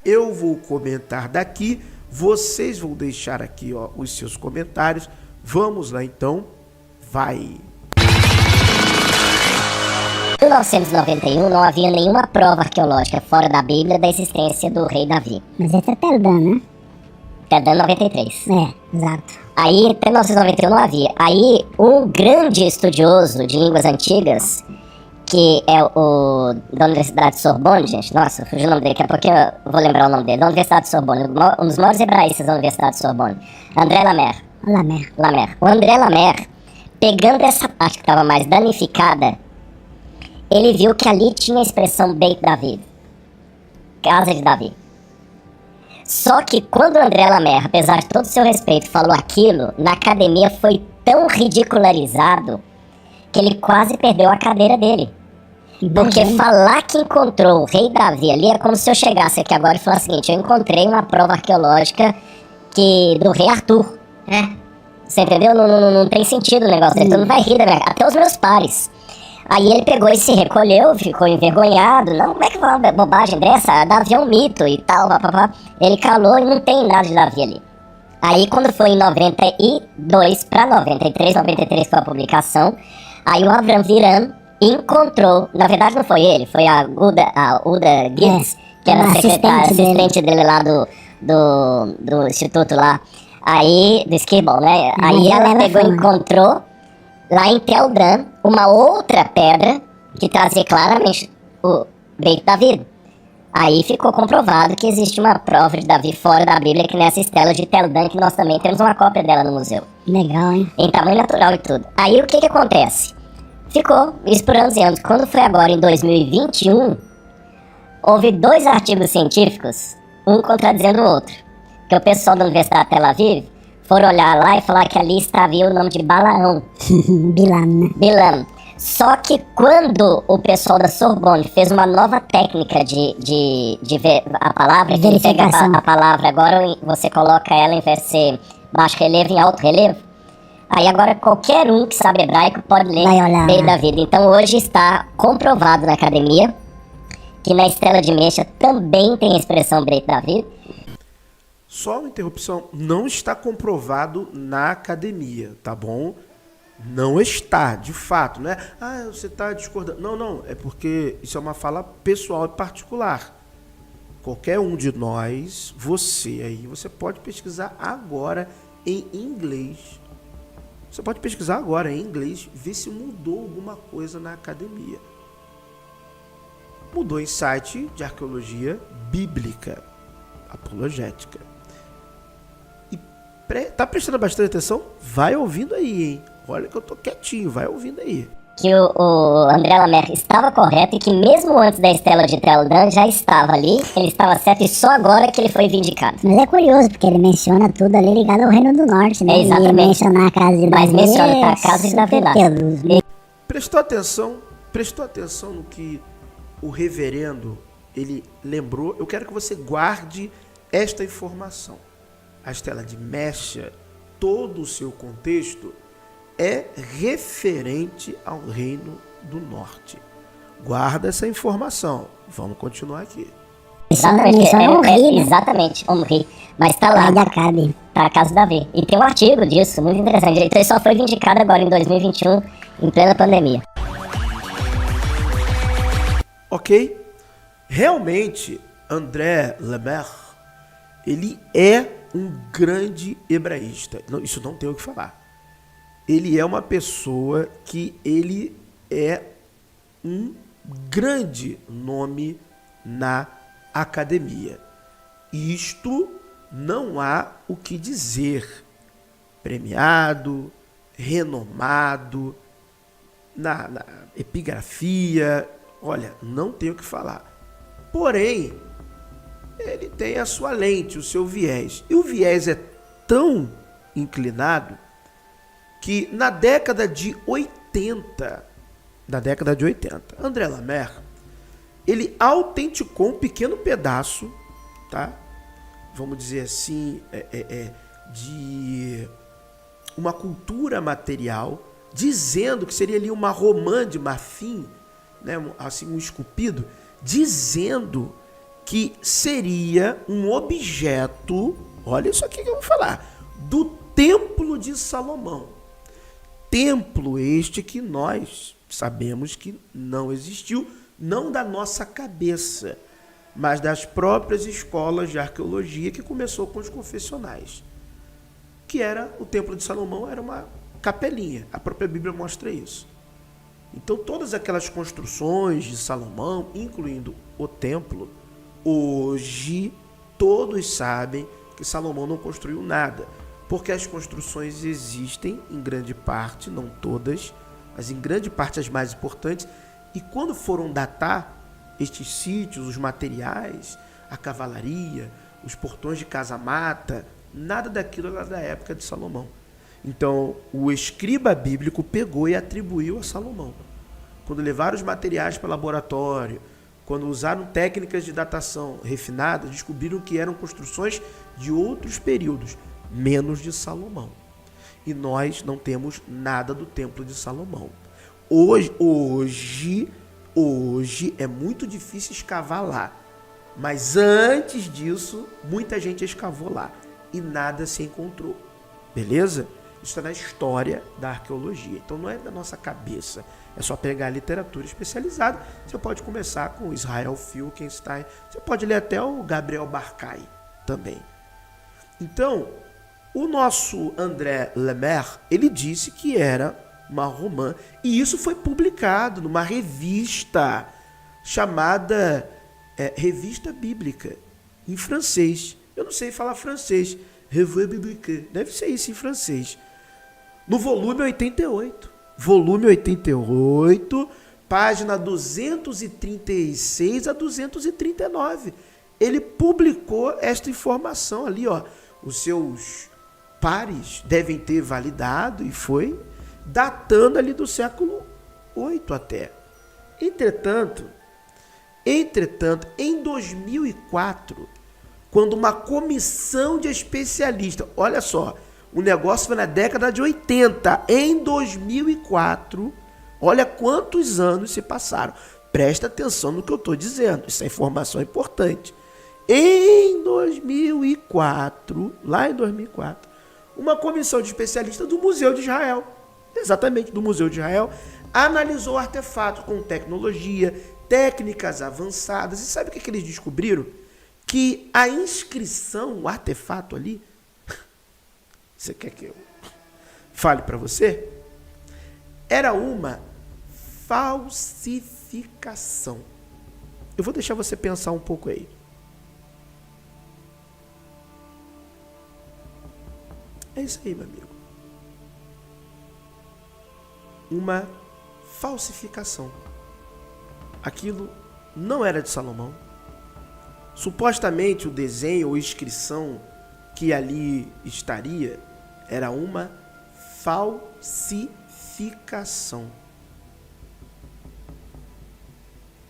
Eu vou comentar daqui, vocês vão deixar aqui, ó, os seus comentários. Vamos lá então, vai! Em 1991 não havia nenhuma prova arqueológica fora da Bíblia da existência do rei Davi. Mas esse é Teldan, né? Teldan 93. Exato. Aí, até 1991 não havia. Aí, um grande estudioso de línguas antigas, que é o da Universidade de Sorbonne, gente, nossa, fugiu o nome dele, daqui a pouquinho eu vou lembrar o nome dele, da Universidade de Sorbonne, um dos maiores hebraístas da Universidade de Sorbonne, André Lamer. O André Lamer, pegando essa parte que estava mais danificada, ele viu que ali tinha a expressão Beit David, Casa de Davi. Só que quando o André Lamer, apesar de todo o seu respeito, falou aquilo, na academia foi tão ridicularizado que ele quase perdeu a cadeira dele. Porque falar que encontrou o rei Davi ali é como se eu chegasse aqui agora e falasse o seguinte: eu encontrei uma prova arqueológica do rei Arthur. Você entendeu? Não tem sentido o negócio dele. Tu não vai rir da minha cara. Até os meus pares. Aí ele pegou e se recolheu, ficou envergonhado. Não, como é que fala uma bobagem dessa? Davi é um mito e tal, papapá. Ele calou e não tem nada de Davi ali. Aí quando foi em 92 para 93 foi a publicação, aí o Avram Viran encontrou, na verdade não foi ele, foi a Uda Gibbs, que era assistente dele lá do instituto lá, aí, do Skirball, né? Aí ela pegou e encontrou lá em Tel Dan uma outra pedra que trazia claramente o Beit David. Aí ficou comprovado que existe uma prova de Davi fora da Bíblia, que nessa estela de Tel Dan, que nós também temos uma cópia dela no museu. Legal, hein? Em tamanho natural e tudo. Aí o que acontece? Ficou isso por anos e anos. Quando foi agora em 2021, houve 2 artigos científicos, um contradizendo o outro. Que o pessoal da Universidade de Tel Aviv foram olhar lá e falar que ali estava o nome de Balaão. Bilam, né? Bilam. Só que quando o pessoal da Sorbonne fez uma nova técnica de ver a palavra, que ele pega a palavra agora, você coloca ela em vez de ser baixo relevo, em alto relevo. Aí agora qualquer um que sabe hebraico pode ler Beit David. Então hoje está comprovado na academia que na estela de Mecha também tem a expressão Beit David. Só uma interrupção, não está comprovado na academia, tá bom? Não está, de fato, né? Ah, você está discordando. Não, é porque isso é uma fala pessoal e particular. Qualquer um de nós, você aí, você pode pesquisar agora em inglês. Você pode pesquisar agora em inglês, ver se mudou alguma coisa na academia. Mudou em site de arqueologia bíblica, apologética. E tá prestando bastante atenção? Vai ouvindo aí, hein? Olha que eu tô quietinho, vai ouvindo aí. Que o André Lamer estava correto e que mesmo antes da estela de Tel Dan já estava ali, ele estava certo e só agora que ele foi vindicado. Mas é curioso, porque ele menciona tudo ali ligado ao Reino do Norte, né? Exatamente. Ele menciona a casa de Davi. Mas menciona a casa de Davi lá. Prestou atenção no que o reverendo, ele lembrou. Eu quero que você guarde esta informação. A estela de Mecha, todo o seu contexto é referente ao Reino do Norte. Guarda essa informação. Vamos continuar aqui. Exatamente, Omri. Mas tá lá, tá a casa de Davi. E tem um artigo disso, muito interessante. Então ele só foi vindicado agora em 2021, em plena pandemia. Ok? Realmente, André Lamer, ele é um grande hebraísta. Não, isso não tem o que falar. Ele é uma pessoa que ele é um grande nome na academia. Isto não há o que dizer. Premiado, renomado, na epigrafia, olha, não tem o que falar. Porém, ele tem a sua lente, o seu viés. E o viés é tão inclinado que na década de 80, André Lamer, ele autenticou um pequeno pedaço, tá? Vamos dizer assim, de uma cultura material, dizendo que seria ali uma romã de marfim, né? Assim, um esculpido, dizendo que seria um objeto, olha isso aqui que eu vou falar, do Templo de Salomão. Templo este que nós sabemos que não existiu, não da nossa cabeça, mas das próprias escolas de arqueologia, que começou com os confessionais. Que era, o Templo de Salomão era uma capelinha, a própria Bíblia mostra isso. Então todas aquelas construções de Salomão, incluindo o templo, hoje todos sabem que Salomão não construiu nada, porque as construções existem em grande parte, não todas, mas em grande parte as mais importantes, e quando foram datar estes sítios, os materiais, a cavalaria, os portões de casa-mata, nada daquilo era da época de Salomão. Então, o escriba bíblico pegou e atribuiu a Salomão. Quando levaram os materiais para o laboratório, quando usaram técnicas de datação refinadas, descobriram que eram construções de outros períodos, menos de Salomão. E nós não temos nada do Templo de Salomão. Hoje é muito difícil escavar lá. Mas antes disso, muita gente escavou lá e nada se encontrou. Beleza? Isso é na história da arqueologia. Então não é da nossa cabeça. É só pegar a literatura especializada. Você pode começar com Israel Filkenstein. Você pode ler até o Gabriel Barkay também. Então, o nosso André Lemaire, ele disse que era uma romã. E isso foi publicado numa revista chamada Revista Bíblica, em francês. Eu não sei falar francês. Revue Biblique. Deve ser isso em francês. No volume 88. Volume 88, página 236 a 239. Ele publicou esta informação ali, ó. Os seus pares devem ter validado e foi datando ali do século 8 até. Entretanto, em 2004, quando uma comissão de especialistas, olha só, o negócio foi na década de 80, em 2004, olha quantos anos se passaram. Presta atenção no que eu estou dizendo, isso é informação importante. Em 2004, lá em 2004, uma comissão de especialistas do Museu de Israel, exatamente do Museu de Israel, analisou o artefato com tecnologia, técnicas avançadas. E sabe o que eles descobriram? Que a inscrição, o artefato ali, você quer que eu fale para você? Era uma falsificação. Eu vou deixar você pensar um pouco aí. É isso aí, meu amigo. Uma falsificação. Aquilo não era de Salomão. Supostamente o desenho ou inscrição que ali estaria era uma falsificação.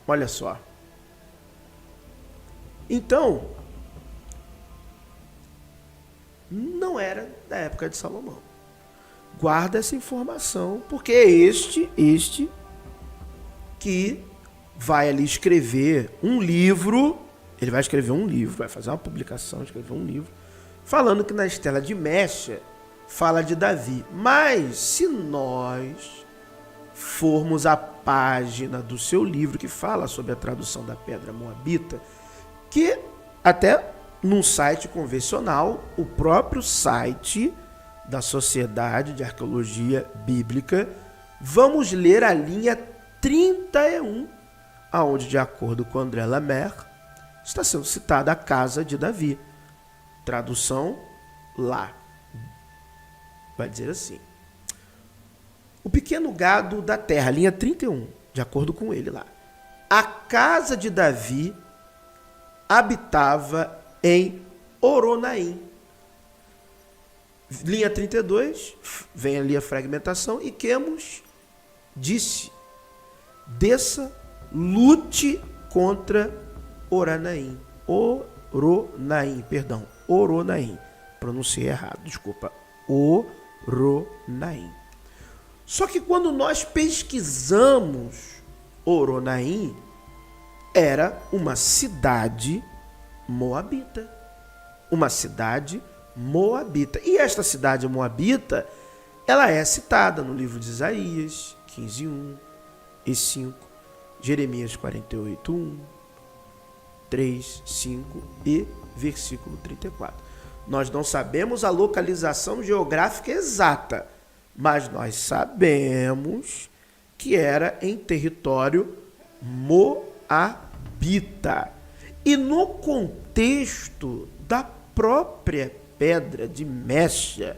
Olha só. Então, não era da época de Salomão. Guarda essa informação, porque é este que vai ali escrever um livro. Ele vai escrever um livro, vai fazer uma publicação, escrever um livro, falando que na Estela de Mecha fala de Davi. Mas se nós formos à página do seu livro que fala sobre a tradução da pedra moabita, que até num site convencional, o próprio site da Sociedade de Arqueologia Bíblica, vamos ler a linha 31, aonde, de acordo com André Lemaire, está sendo citada a casa de Davi. Tradução lá. Vai dizer assim: o pequeno gado da terra, linha 31, de acordo com ele lá. A casa de Davi habitava em Oronaim. Linha 32, vem ali a fragmentação, e Quemos disse: desça, lute contra Oronaim. Oronaim. Pronunciei errado, desculpa. Oronaim. Só que quando nós pesquisamos Oronaim, era uma cidade moabita. Uma cidade moabita. E esta cidade moabita, ela é citada no livro de Isaías 15:1 e 5, Jeremias 48:1, 3, 5 e versículo 34. Nós não sabemos a localização geográfica exata, mas nós sabemos que era em território moabita. E no contexto da própria pedra de mecha,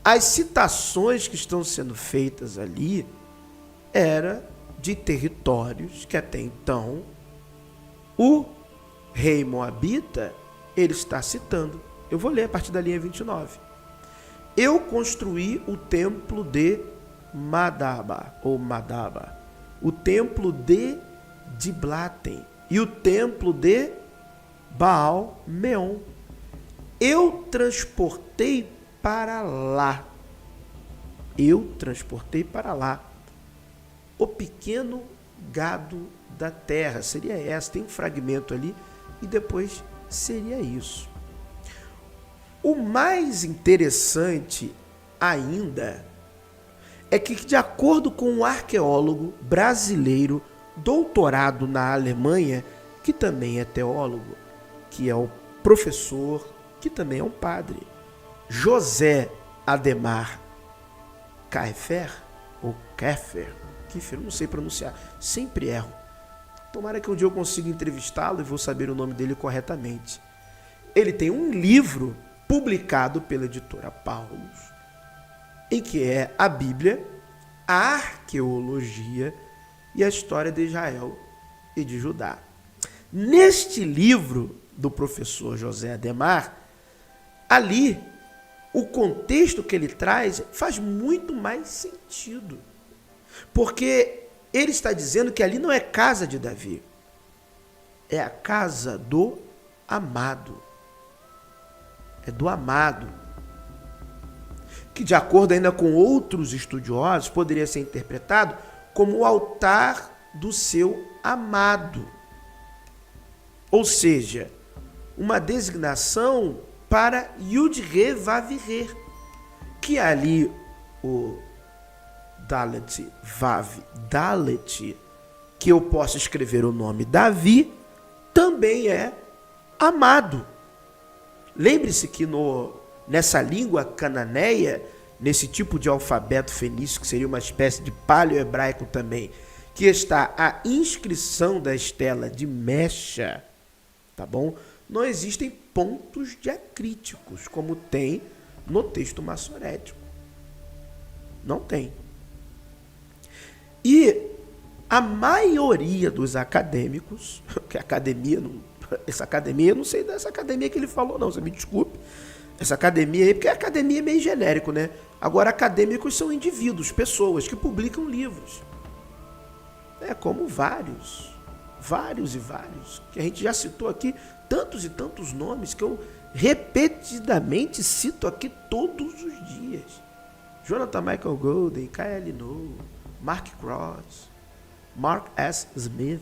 as citações que estão sendo feitas ali era de territórios que até então o rei moabita ele está citando. Eu vou ler a partir da linha 29. Eu construí o templo de Madaba, o templo de Diblatem e o templo de Baal-Meon. Eu transportei para lá o pequeno gado da terra. Seria essa, tem um fragmento ali e depois seria isso. O mais interessante ainda é que, de acordo com um arqueólogo brasileiro doutorado na Alemanha, que também é teólogo, que é o professor, que também é um padre, José Ademar Kiefer, ou Kiefer, eu não sei pronunciar, sempre erro. Tomara que um dia eu consiga entrevistá-lo e vou saber o nome dele corretamente. Ele tem um livro publicado pela editora Paulus, em que é a Bíblia, a arqueologia e a história de Israel e de Judá. Neste livro do professor José Ademar, ali, o contexto que ele traz faz muito mais sentido. Porque ele está dizendo que ali não é casa de Davi, é a casa do amado. É do amado. Que, de acordo ainda com outros estudiosos, poderia ser interpretado como o altar do seu amado. Ou seja, uma designação para Yud-Re-Vav-Re, que ali o Dalet, Vav, Dalet, que eu posso escrever o nome Davi, também é amado. Lembre-se que nessa língua cananeia, nesse tipo de alfabeto fenício, que seria uma espécie de paleo-hebraico também, que está a inscrição da estela de Mecha, tá bom? Não existem pontos diacríticos, como tem no texto maçorético. Não tem. E a maioria dos acadêmicos, que a academia, essa academia, eu não sei dessa academia que ele falou não, você me desculpe, essa academia aí, porque a academia é meio genérico, né? Agora, acadêmicos são indivíduos, pessoas que publicam livros. Como vários, que a gente já citou aqui, tantos e tantos nomes que eu repetidamente cito aqui todos os dias. Jonathan Michael Golden, K.L. No, Mark Cross, Mark S. Smith,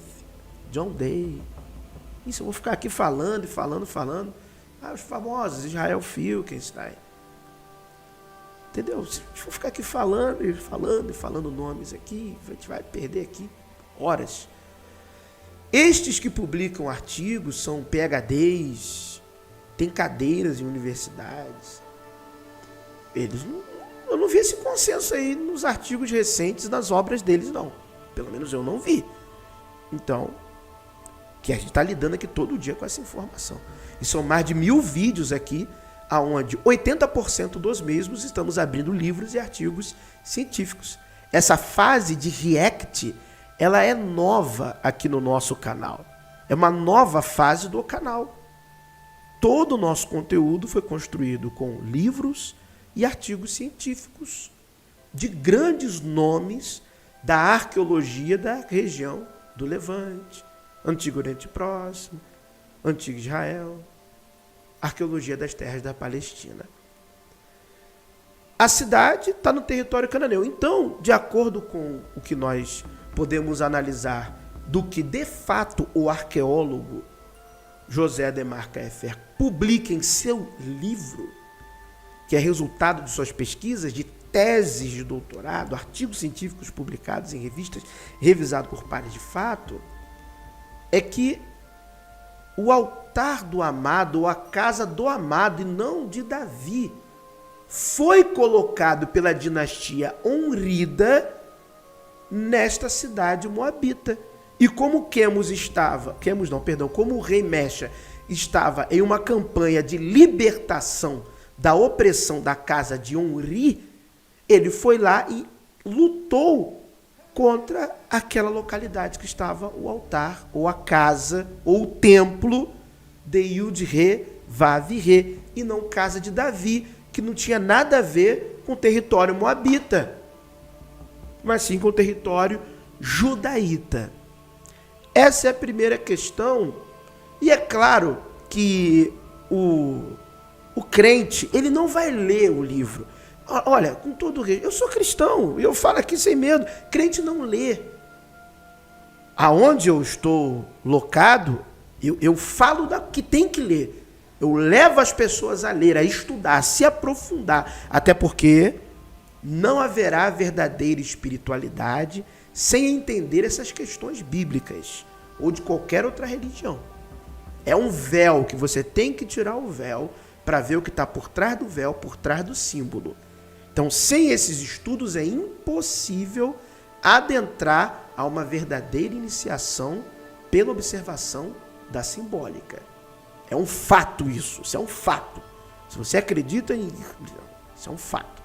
John Day. Isso eu vou ficar aqui falando. Os famosos, Israel Finkelstein. Entendeu? Se eu for ficar aqui falando nomes aqui, a gente vai perder aqui horas. Estes que publicam artigos são PhDs, têm cadeiras em universidades. Eu não vi esse consenso aí nos artigos recentes das obras deles, não. Pelo menos eu não vi. Então, que a gente está lidando aqui todo dia com essa informação. E são mais de 1000 vídeos aqui, onde 80% dos mesmos estamos abrindo livros e artigos científicos. Essa fase de react, ela é nova aqui no nosso canal. É uma nova fase do canal. Todo o nosso conteúdo foi construído com livros e artigos científicos de grandes nomes da arqueologia da região do Levante, Antigo Oriente Próximo, Antigo Israel, arqueologia das terras da Palestina. A cidade está no território cananeu. Então, de acordo com o que nós podemos analisar do que de fato o arqueólogo José Adhemar Keffer publica em seu livro, que é resultado de suas pesquisas, de teses de doutorado, artigos científicos publicados em revistas, revisados por pares de fato, é que o altar do amado, ou a casa do amado, e não de Davi, foi colocado pela dinastia Onrida nesta cidade moabita. E como como o rei Mexa estava em uma campanha de libertação da opressão da casa de Onri, ele foi lá e lutou contra aquela localidade que estava o altar, ou a casa, ou o templo de Yud-Re, Vav-Re, e não casa de Davi, que não tinha nada a ver com o território moabita, mas sim com o território judaíta. Essa é a primeira questão, e é claro que o crente, ele não vai ler o livro. Olha, com todo respeito, eu sou cristão, eu falo aqui sem medo, crente não lê. Aonde eu estou locado, eu falo que tem que ler. Eu levo as pessoas a ler, a estudar, a se aprofundar, até porque não haverá verdadeira espiritualidade sem entender essas questões bíblicas ou de qualquer outra religião. É um véu que você tem que tirar o véu para ver o que está por trás do véu, por trás do símbolo. Então, sem esses estudos é impossível adentrar a uma verdadeira iniciação pela observação da simbólica. É um fato isso é um fato. Se você acredita em... Isso é um fato.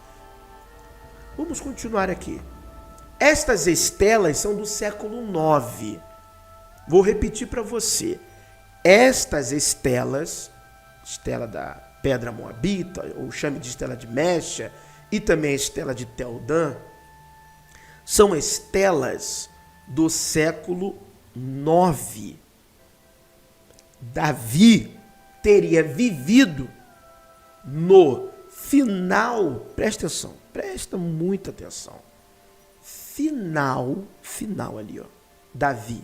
Vamos continuar aqui. Estas estelas são do século IX. Vou repetir para você. Estas estelas, estela da pedra moabita, ou chame de estela de Mexa, e também a estela de Teldã, são estelas do século IX. Davi teria vivido no final, presta atenção, presta muita atenção, final ali, ó, Davi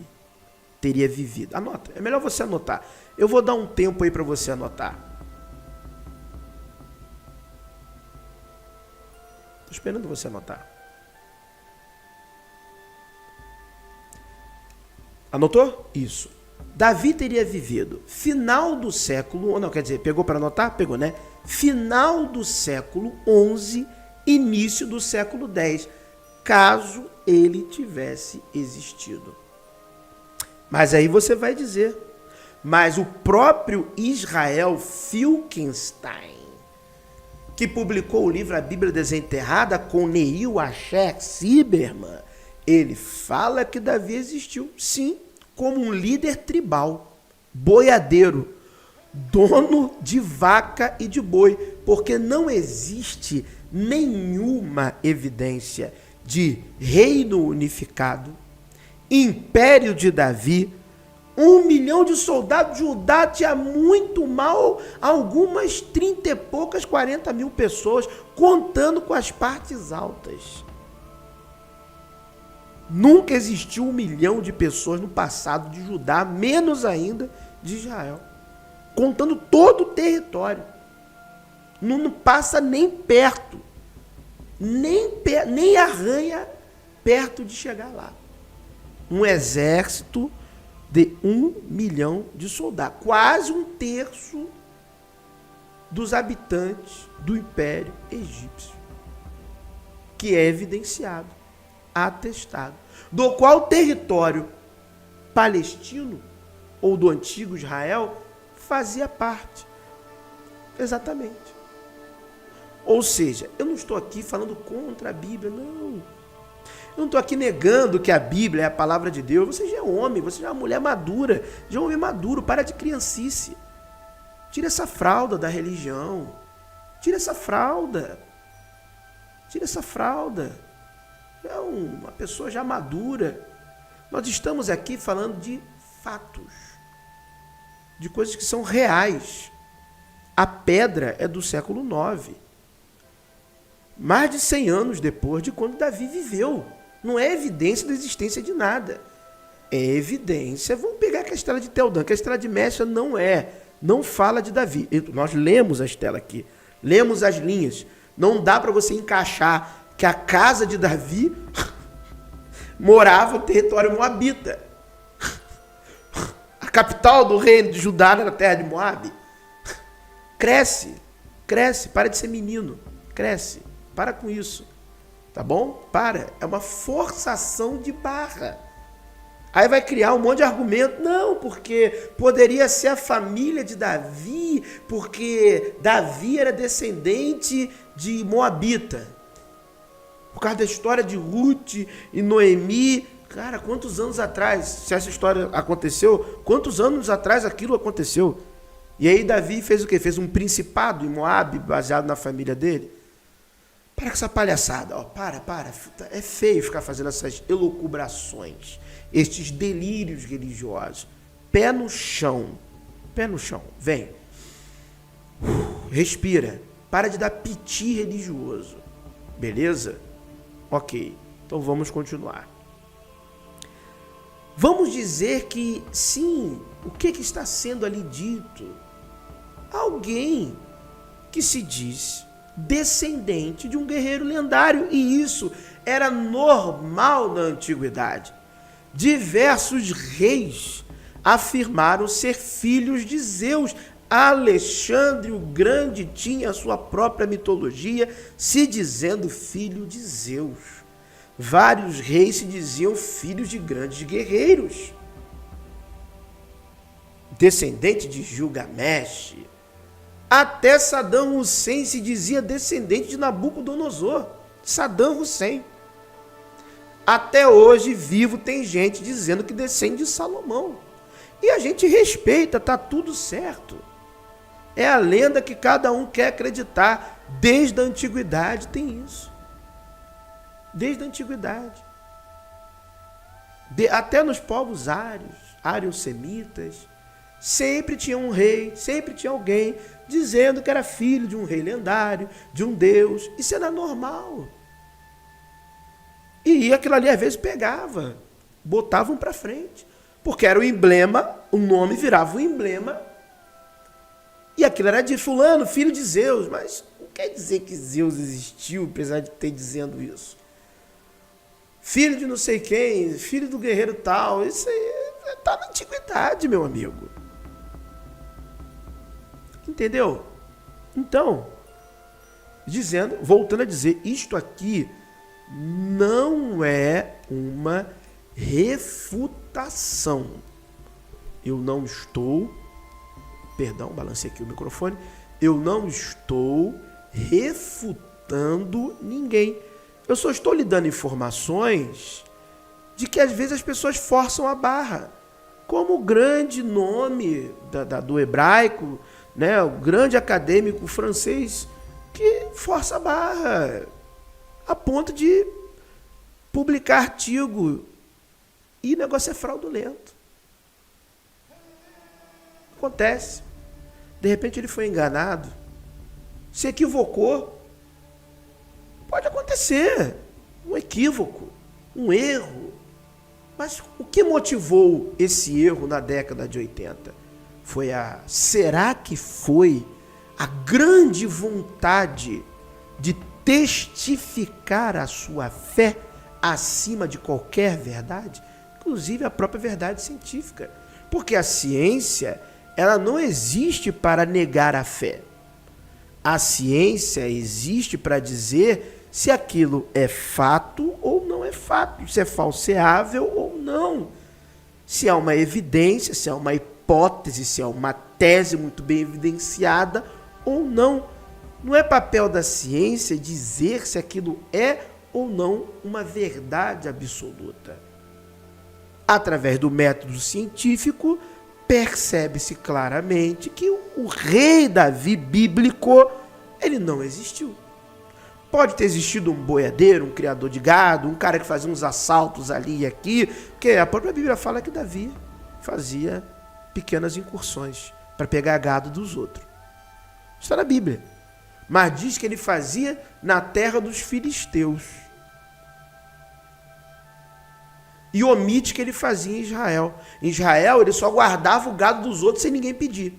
teria vivido, anota, é melhor você anotar, eu vou dar um tempo aí para você anotar. Estou esperando você anotar. Anotou? Isso. Davi teria vivido final do século, ou não, quer dizer, pegou para anotar? Pegou, né? Final do século XI, início do século X, caso ele tivesse existido. Mas aí você vai dizer, mas o próprio Israel Finkelstein, que publicou o livro A Bíblia Desenterrada com Neil Asher Silberman, ele fala que Davi existiu, sim, como um líder tribal, boiadeiro, dono de vaca e de boi, porque não existe nenhuma evidência de reino unificado, império de Davi, 1 milhão de soldados. Judá tinha muito mal, algumas 30 e poucas, 40 mil pessoas, contando com as partes altas. Nunca existiu 1 milhão de pessoas no passado de Judá, menos ainda de Israel. Contando todo o território. Não passa nem perto. Nem arranha perto de chegar lá. Um exército de 1 milhão de soldados. Quase 1/3 dos habitantes do Império Egípcio. Que é evidenciado, atestado. Do qual o território palestino, ou do antigo Israel, fazia parte. Exatamente. Ou seja, eu não estou aqui falando contra a Bíblia, não. Eu não estou aqui negando que a Bíblia é a palavra de Deus. Você já é homem, você já é uma mulher madura, já é um homem maduro, para de criancice. Tira essa fralda da religião. Tira essa fralda. Tira essa fralda. É uma pessoa já madura. Nós estamos aqui falando de fatos, de coisas que são reais. A pedra é do século IX. Mais de 100 anos depois de quando Davi viveu. Não é evidência da existência de nada. é evidência. Vamos pegar a Castela de Teldã. A Castela de Mestra não fala de Davi. Nós lemos a Estela aqui, lemos as linhas. Não dá para você encaixar que a casa de Davi morava no território moabita. A capital do reino de Judá era a terra de Moabe. Cresce, para de ser menino, cresce, para com isso, tá bom? É uma forçação de barra. Aí vai criar um monte de argumento, não, porque poderia ser a família de Davi, porque Davi era descendente de Moabita. Por causa da história de Ruth e Noemi. Cara, quantos anos atrás, se essa história aconteceu, quantos anos atrás aquilo aconteceu? E aí Davi fez o quê? Fez um principado em Moabe, baseado na família dele? Para com essa palhaçada, ó, para. É feio ficar fazendo essas elucubrações, estes delírios religiosos. Pé no chão, vem. Respira, para de dar piti religioso, beleza? Ok, então vamos continuar. Vamos dizer que, sim, o que está sendo ali dito? Alguém que se diz descendente de um guerreiro lendário, e isso era normal na antiguidade. Diversos reis afirmaram ser filhos de Zeus. Alexandre o Grande tinha a sua própria mitologia, se dizendo filho de Zeus. Vários reis se diziam filhos de grandes guerreiros. Descendente de Gilgamesh. Até Saddam Hussein se dizia descendente de Nabucodonosor. Saddam Hussein. Até hoje, vivo, tem gente dizendo que descende de Salomão. E a gente respeita, tá tudo certo. É a lenda que cada um quer acreditar. Desde a antiguidade tem isso. Desde a antiguidade. Até nos povos ários-semitas, sempre tinha um rei, sempre tinha alguém dizendo que era filho de um rei lendário, de um deus. Isso era normal. E aquilo ali às vezes pegava, botavam para frente, porque era o emblema, o nome virava o emblema, e aquilo era de fulano, filho de Zeus. Mas não quer dizer que Zeus existiu, apesar de ter dizendo isso. Filho de não sei quem, filho do guerreiro tal, isso aí está na antiguidade, meu amigo. Entendeu? Então, voltando a dizer, isto aqui não é uma refutação. Eu não estou, balancei aqui o microfone, eu não estou refutando ninguém. Eu só estou lhe dando informações de que às vezes as pessoas forçam a barra. Como o grande nome do hebraico, né, o grande acadêmico francês, que força a barra a ponto de publicar artigo e o negócio é fraudulento. Acontece. De repente ele foi enganado, se equivocou. Pode acontecer, um equívoco, um erro. Mas o que motivou esse erro na década de 80? Será que foi a grande vontade de testificar a sua fé acima de qualquer verdade? Inclusive a própria verdade científica. Porque a ciência, ela não existe para negar a fé. A ciência existe para dizer se aquilo é fato ou não é fato, se é falseável ou não, se há uma evidência, se há uma hipótese, se há uma tese muito bem evidenciada ou não. Não é papel da ciência dizer se aquilo é ou não uma verdade absoluta. Através do método científico, percebe-se claramente que o rei Davi bíblico, ele não existiu. Pode ter existido um boiadeiro, um criador de gado, um cara que fazia uns assaltos ali e aqui, porque a própria Bíblia fala que Davi fazia pequenas incursões para pegar gado dos outros. Isso está na Bíblia. Mas diz que ele fazia na terra dos filisteus. e omite que ele fazia em Israel. Em Israel, ele só guardava o gado dos outros sem ninguém pedir.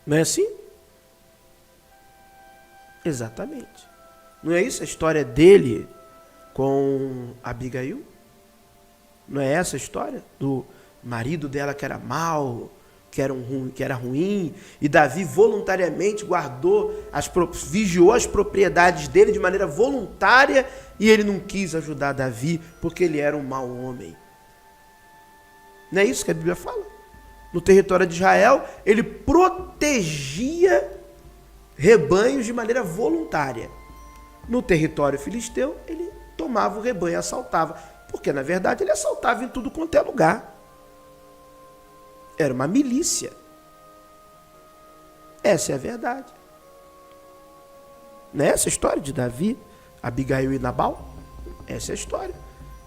Não é assim? Exatamente. Não é isso a história dele com Abigail? Não é essa a história do marido dela que era mau, que era ruim, e Davi voluntariamente vigiou as propriedades dele de maneira voluntária, e ele não quis ajudar Davi porque ele era um mau homem. Não é isso que a Bíblia fala? No território de Israel, ele protegia rebanhos de maneira voluntária. No território filisteu, ele tomava o rebanho e assaltava, porque na verdade ele assaltava em tudo quanto é lugar. Era uma milícia. Essa é a verdade. Não é essa a história de Davi, Abigail e Nabal? Essa é a história.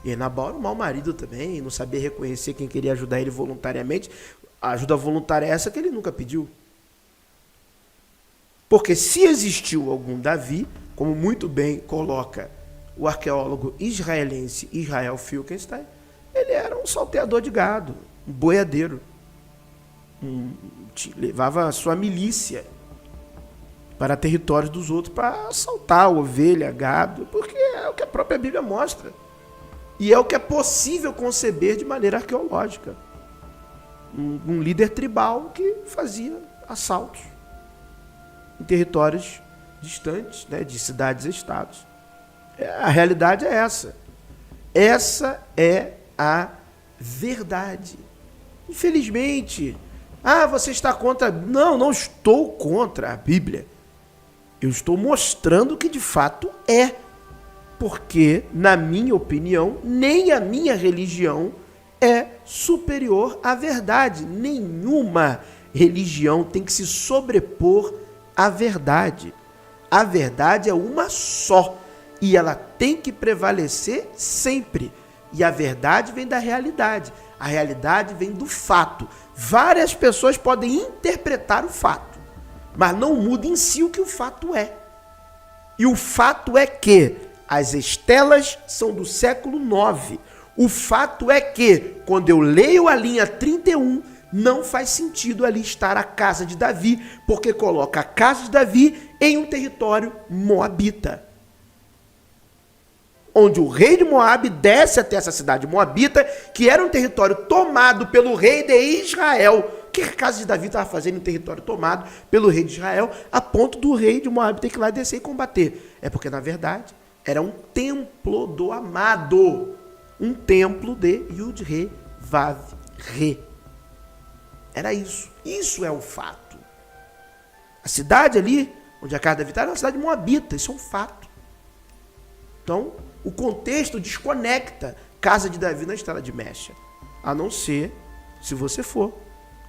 E Nabal era um mau marido também, não sabia reconhecer quem queria ajudar ele voluntariamente. A ajuda voluntária é essa que ele nunca pediu. Porque se existiu algum Davi, como muito bem coloca o arqueólogo israelense Israel Finkelstein, ele era um salteador de gado, um boiadeiro. Levava a sua milícia para territórios dos outros para assaltar ovelha, gado, porque é o que a própria Bíblia mostra. E é o que é possível conceber de maneira arqueológica. Um líder tribal que fazia assaltos em territórios distantes, né, de cidades e estados. A realidade é essa. Essa é a verdade. Infelizmente, você está contra... Não, não estou contra a Bíblia. Eu estou mostrando que de fato é. Porque, na minha opinião, nem a minha religião é superior à verdade. Nenhuma religião tem que se sobrepor à verdade. A verdade é uma só. E ela tem que prevalecer sempre. E a verdade vem da realidade. A realidade vem do fato. Várias pessoas podem interpretar o fato, mas não muda em si o que o fato é. E o fato é que as estelas são do século IX. O fato é que, quando eu leio a linha 31, não faz sentido ali estar a casa de Davi, porque coloca a casa de Davi em um território moabita, onde o rei de Moabe desce até essa cidade moabita, que era um território tomado pelo rei de Israel. O que a casa de Davi estava fazendo em um território tomado pelo rei de Israel, a ponto do rei de Moabe ter que ir lá descer e combater? É porque, na verdade, era um templo do amado, um templo de Yud-Re-Vav-Re. Era isso. Isso é o fato. A cidade ali, onde a casa de Davi estava, era uma cidade moabita. Isso é um fato. Então, o contexto desconecta casa de Davi na estrada de Mecha. A não ser se você for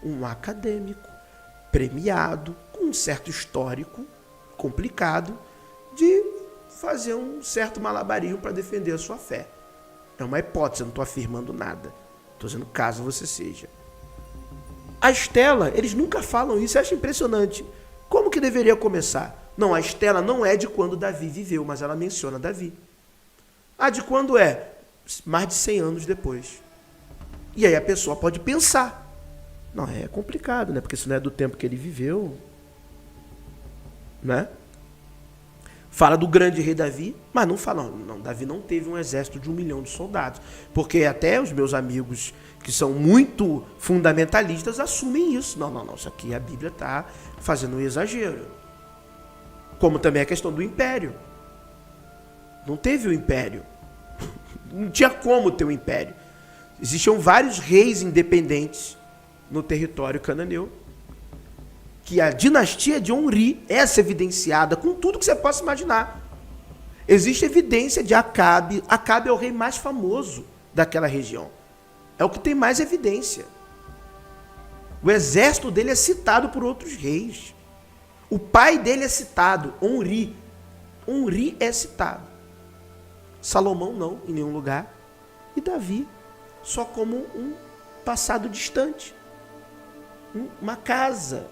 um acadêmico premiado, com um certo histórico complicado, de fazer um certo malabarismo para defender a sua fé. É uma hipótese, eu não estou afirmando nada. Estou dizendo caso você seja. A Estela, eles nunca falam isso, eu acho impressionante. Como que deveria começar? Não, a Estela não é de quando Davi viveu, mas ela menciona Davi. De quando é? Mais de 100 anos depois. E aí a pessoa pode pensar. Não, é complicado, né? Porque isso não é do tempo que ele viveu. Né? Fala do grande rei Davi, mas não fala, não, Davi não teve um exército de 1 milhão de soldados. Porque até os meus amigos que são muito fundamentalistas assumem isso. Não, isso aqui a Bíblia está fazendo um exagero. Como também a questão do império. Não teve o império. Não tinha como ter um império. Existiam vários reis independentes no território cananeu, que a dinastia de Onri, essa evidenciada com tudo que você possa imaginar. Existe evidência de Acabe. Acabe é o rei mais famoso daquela região. É o que tem mais evidência. O exército dele é citado por outros reis. O pai dele é citado, Onri. Onri é citado. Salomão não, em nenhum lugar. E Davi, só como um passado distante. Uma casa.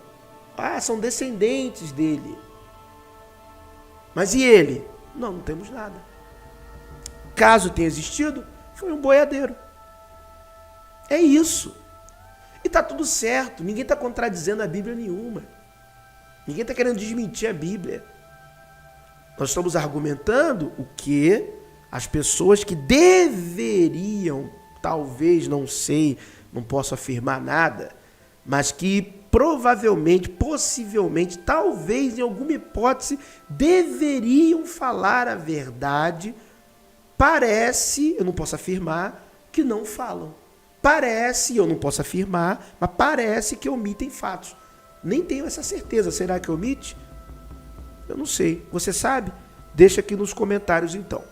São descendentes dele. Mas e ele? Não temos nada. caso tenha existido, foi um boiadeiro. É isso. E tá tudo certo, ninguém está contradizendo a Bíblia nenhuma. Ninguém está querendo desmentir a Bíblia. Nós estamos argumentando o que as pessoas que deveriam, talvez, não sei, não posso afirmar nada, mas que provavelmente, possivelmente, talvez, em alguma hipótese, deveriam falar a verdade, parece, eu não posso afirmar, que não falam. Parece, eu não posso afirmar, mas parece que omitem fatos. Nem tenho essa certeza. Será que omite? Eu não sei. Você sabe? Deixa aqui nos comentários então.